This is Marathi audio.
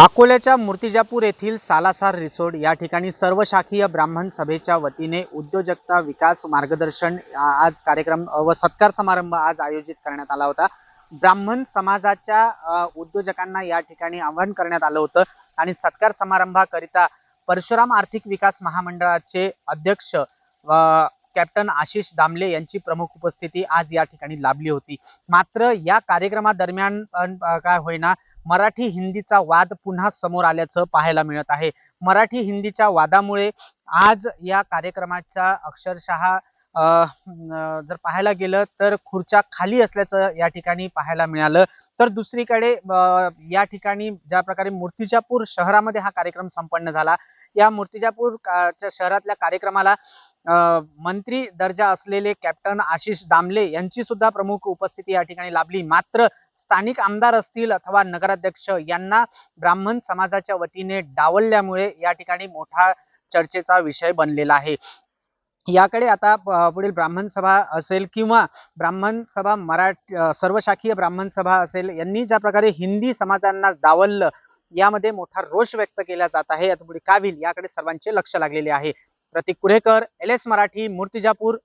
अकोल्याच्या मूर्तिजापूर येथील सालासर रिसोड या ठिकाणी सर्वशाखीय ब्राह्मण सभेच्या वतीने उद्योजकता विकास मार्गदर्शन आज कार्यक्रम व सत्कार समारंभ आज आयोजित करण्यात आला होता। ब्राह्मण समाजाच्या उद्योजकांना या ठिकाणी आवाहन करण्यात आलं होतं आणि सत्कार समारंभाकरिता परशुराम आर्थिक विकास महामंडळाचे अध्यक्ष कॅप्टन आशिष दामले यांची प्रमुख उपस्थिती आज या ठिकाणी लाभली होती। मात्र या कार्यक्रमादरम्यान काय होईना मराठी हिंदीचा वाद पुन्हा समोर आल्याचं पाहायला मिळत आहे। मराठी हिंदीच्या वादामुळे आज या कार्यक्रमाच्या अक्षरशः जर पाहायला गेलं तर खुर्च्या खाली असल्याचं या ठिकाणी पाहायला मिळालं। तर दुसरीकडे या ठिकाणी ज्या प्रकारे मूर्तिजापूर शहरामध्ये हा कार्यक्रम संपन्न झाला, या मूर्तिजापूर शहरातल्या कार्यक्रमाला मंत्री दर्जा असलेले कॅप्टन आशिष दामले यांची सुद्धा प्रमुख उपस्थिती या ठिकाणी लाभली। मात्र स्थानिक आमदार असतील अथवा नगराध्यक्ष यांना ब्राह्मण समाजाच्या वतीने डावलल्यामुळे या ठिकाणी मोठा चर्चेचा विषय बनलेला आहे। याकडे आता पुढील ब्राह्मण सभा असेल किंवा ब्राह्मण सभा सर्वशाखीय ब्राह्मण सभा असेल, यांनी ज्या प्रकारे हिंदी समाजांना डावललं यामध्ये मोठा रोष व्यक्त केला जात आहे। आता पुढे काय होईल याकडे सर्वांचे लक्ष लागलेले आहे। प्रतीक कुरेकर, LS मराठी, मूर्तिजापूर।